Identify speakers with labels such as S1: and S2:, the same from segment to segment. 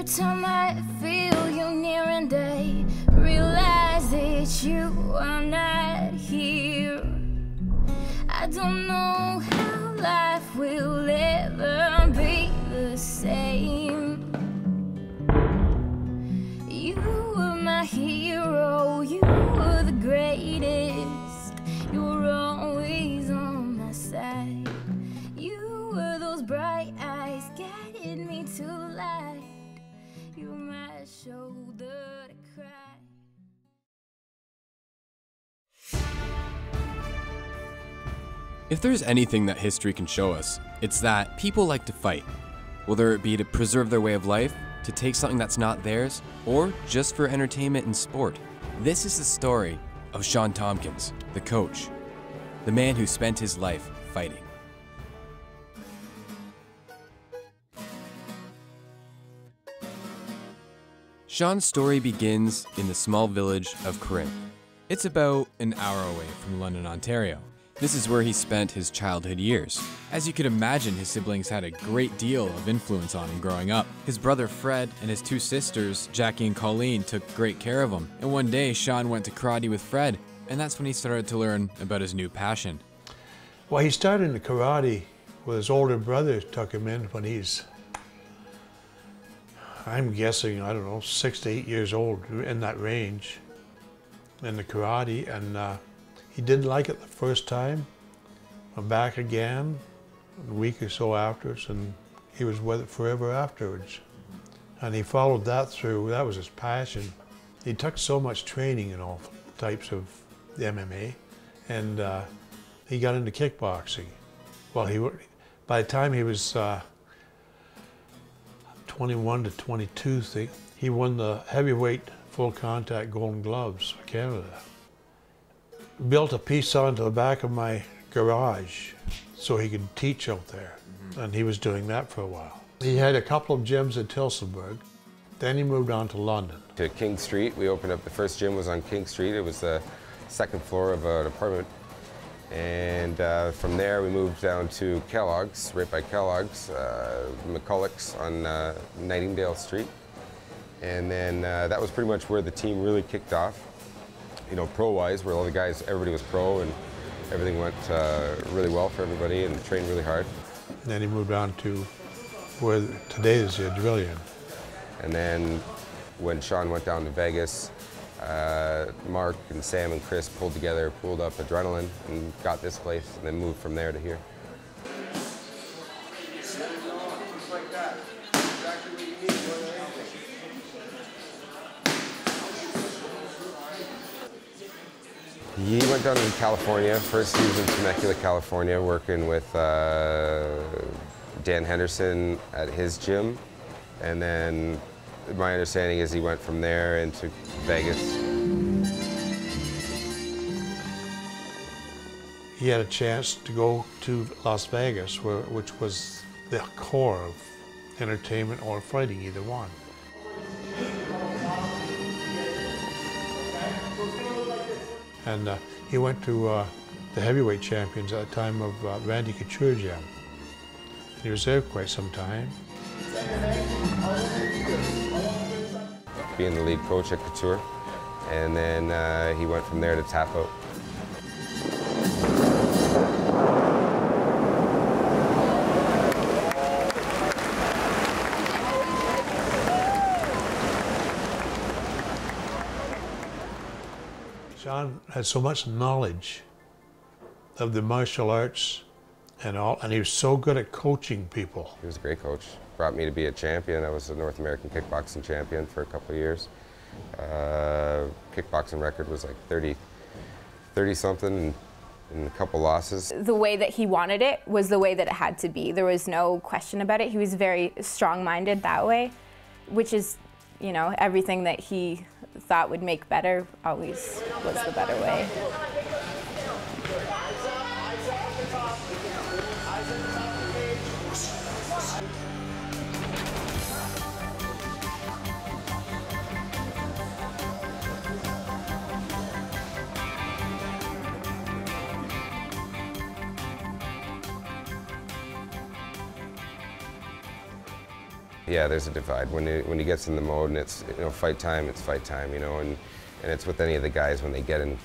S1: Every time I feel you near and I realize that you are not here, I don't know how life will ever be the same. You were my hero, you were the greatest, you were always on my side. You were those bright eyes, guided me to light. You were my shoulder to cry.
S2: If there's anything that history can show us, it's that people like to fight. Whether it be to preserve their way of life, to take something that's not theirs, or just for entertainment and sport. This is the story of Shawn Tompkins, the coach, the man who spent his life fighting. Shawn's story begins in the small village of Corinth. It's about an hour away from London, Ontario. This is where he spent his childhood years. As you could imagine, his siblings had a great deal of influence on him growing up. His brother Fred and his two sisters, Jackie and Colleen, took great care of him. And one day, Shawn went to karate with Fred, and that's when he started to learn about his new passion.
S3: Well, he started in karate with his older brother, took him in when he's, I'm guessing, I don't know, 6 to 8 years old, in that range, in the karate, and he didn't like it the first time. Went back again a week or so afterwards, and he was with it forever afterwards. And he followed that through. That was his passion. He took so much training in all types of MMA, and he got into kickboxing. Well, by the time he was 21 to 22, he won the heavyweight full contact Golden Gloves for Canada. Built a piece onto the back of my garage so he could teach out there, and he was doing that for a while. He had a couple of gyms at Tilsonburg, then he moved on to London.
S4: To King Street, we opened up, the first gym was on King Street. It was the second floor of an apartment, and from there we moved down to Kellogg's, right by Kellogg's, McCulloch's on Nightingale Street, and then that was pretty much where the team really kicked off. You know, pro-wise, where all the guys, everybody was pro, and everything went really well for everybody, and trained really hard.
S3: And then he moved on to where today is the Adrillion.
S4: And then when Shawn went down to Vegas, Mark and Sam and Chris pulled together, pulled up Adrenaline, and got this place, and then moved from there to here. He went down to California. First he was in Temecula, California, working with Dan Henderson at his gym. And then my understanding is he went from there into Vegas.
S3: He had a chance to go to Las Vegas, which was the core of entertainment or fighting, either one. And he went to the heavyweight champions at the time of Randy Couture gym. He was there quite some time.
S4: Being the lead coach at Couture, and then he went from there to Tap Out.
S3: Shawn had so much knowledge of the martial arts and all, and he was so good at coaching people.
S4: He was a great coach. Brought me to be a champion. I was a North American kickboxing champion for a couple of years. Kickboxing record was like 30-something and a couple losses.
S5: The way that he wanted it was the way that it had to be. There was no question about it. He was very strong-minded that way, which is, you know, everything that he thought would make better always was the better way.
S4: Yeah, there's a divide. When he gets in the mode and it's, you know, fight time, it's fight time, you know, and it's with any of the guys when they get in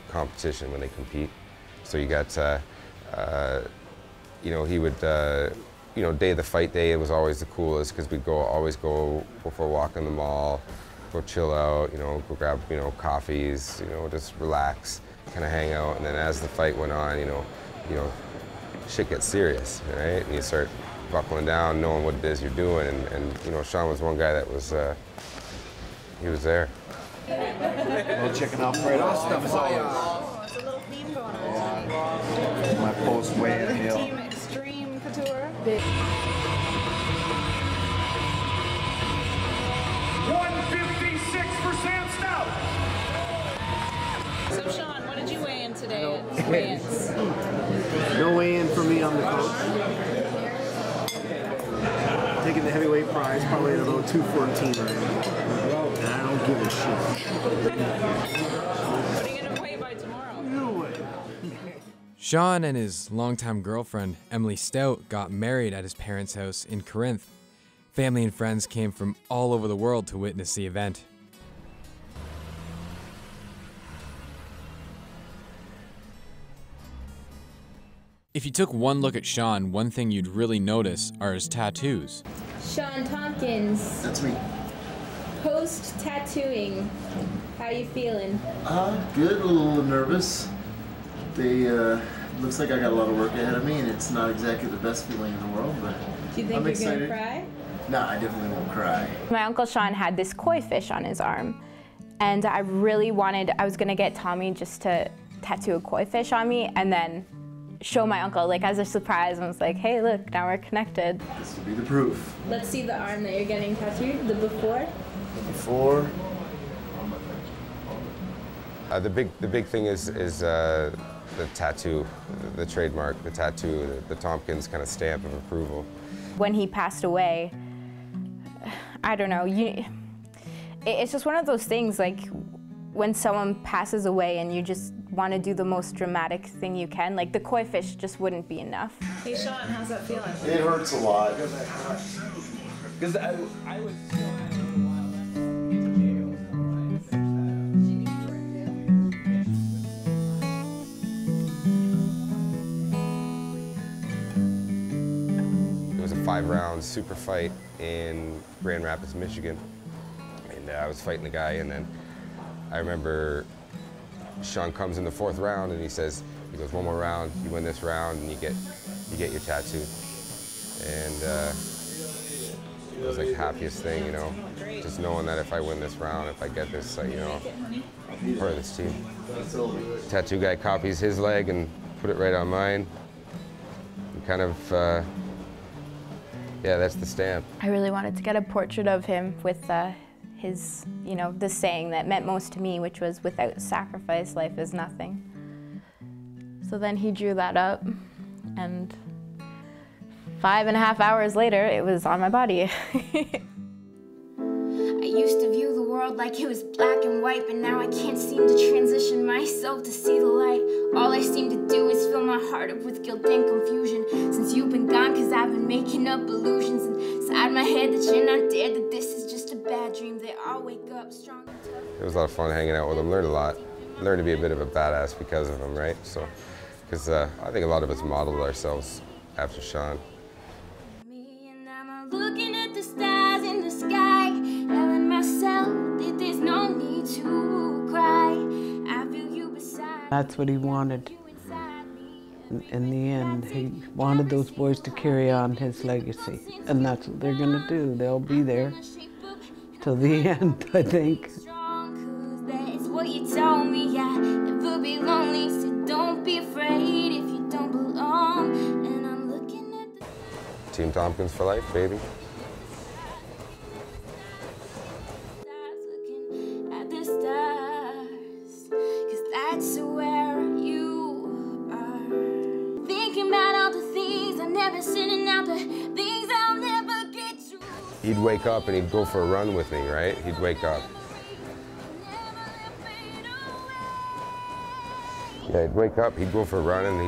S4: competition, when they compete. So you got, you know, he would, you know, day of the fight day, it was always the coolest because we'd always go for a walk in the mall, go chill out, you know, go grab, you know, coffees, you know, just relax, kind of hang out. And then as the fight went on, you know, shit gets serious, right? And you start buckling down, knowing what it is you're doing. And you know, Sean was one guy that was, he was there.
S6: Little chicken Alfredo stuff as always.
S7: Oh, it's a little theme going on tonight.
S6: My post weigh-in meal.
S7: Team Extreme Couture.
S8: 156% stout.
S7: So Sean, what did you weigh in today at weigh-ins?
S6: No weigh-in for me on the coach. Taking the heavyweight prize, probably at about 214 right now. And I don't give a shit.
S7: What are you going to weigh by tomorrow?
S6: No way.
S2: Sean and his longtime girlfriend, Emily Stout, got married at his parents' house in Corinth. Family and friends came from all over the world to witness the event. If you took one look at Sean, one thing you'd really notice are his tattoos.
S5: Sean Tompkins,
S6: That's me.
S5: post-tattooing, how you feeling?
S9: Good, a little nervous. Looks like I got a lot of work ahead of me, and it's not exactly the best feeling in the world, but
S5: Do you think
S9: I'm
S5: you're
S9: excited.
S5: gonna cry?
S9: Nah, I definitely won't cry.
S5: My Uncle Sean had this koi fish on his arm, and I really wanted, I was gonna get Tommy just to tattoo a koi fish on me and then show my uncle, like as a surprise, and was like, hey look, now we're connected.
S9: This will be the proof.
S5: Let's see the arm that you're getting tattooed, the before.
S9: Before,
S4: The big thing is the tattoo, the trademark, the tattoo, the Tompkins kind of stamp of approval.
S5: When he passed away, I don't know, it's just one of those things, like when someone passes away and you just want to do the most dramatic thing you can, like the koi fish just wouldn't be enough.
S7: Hey Sean, how's that feeling?
S9: it hurts a lot.
S2: Because I was...
S4: It was a 5-round super fight in Grand Rapids, Michigan. And I was fighting the guy, and then I remember Sean comes in the 4th round and he goes, one more round, you win this round and you get your tattoo. And it was like the happiest thing, you know, just knowing that if I win this round, if I get this, you know, I'll be part of this team. Tattoo guy copies his leg and put it right on mine. And kind of, yeah, that's the stamp.
S5: I really wanted to get a portrait of him with his, you know, the saying that meant most to me, which was, without sacrifice, life is nothing. So then he drew that up, and 5.5 hours later, it was on my body.
S1: I used to view the world like it was black and white, but now I can't seem to transition myself to see the light. All I seem to do is fill my heart up with guilt and confusion since you've been gone, cause I've been making up illusions inside my head that you're not dead, that this is just a bad dream. They all wake up strong and tough.
S4: It was a lot of fun hanging out with him, learned a lot. Learned to be a bit of a badass because of him, right? So, because I think a lot of us modeled ourselves after Sean.
S1: Me and I'm looking at the stars in the sky, telling myself that there's no need to cry. I feel you beside
S10: That's what he wanted.
S1: you inside me.
S10: In the end, he wanted those boys to carry on his legacy. And that's what they're gonna do. They'll be there till the end, I think.
S1: Strong, 'cause that's what you told me. I never be lonely, so don't be afraid if you don't belong. And I'm looking at the
S4: Team Tompkins for life, baby.
S1: stars, looking at the stars, 'cause that's where you are. Thinking about all the things I've never seen and all the things I'll never get to.
S4: He'd wake up and he'd go for a run with me, right? He'd wake up. Yeah, he'd wake up, he'd go for a run, and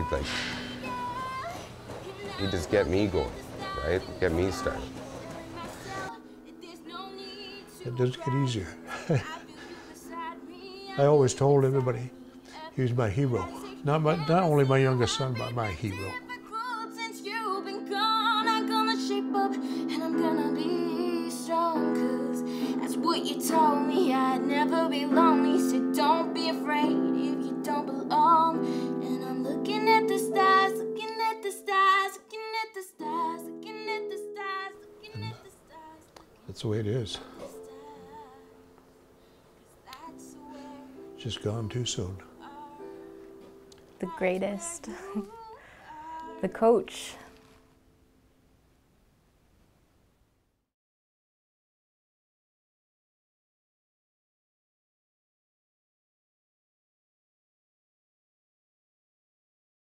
S4: he'd just get me going, right? Get me started.
S3: It does get easier. I always told everybody he was my hero. Not only my youngest son, but my hero.
S1: Since you've been gone, I'm gonna shape up and I'm gonna be strong, 'cause that's what you told me. I'd never be lonely, so don't be afraid if you don't belong. And I'm looking at the stars, looking at the stars, looking at the stars, looking at the stars, looking at the stars.
S3: That's the way it is. Just gone too soon.
S5: The greatest. The coach.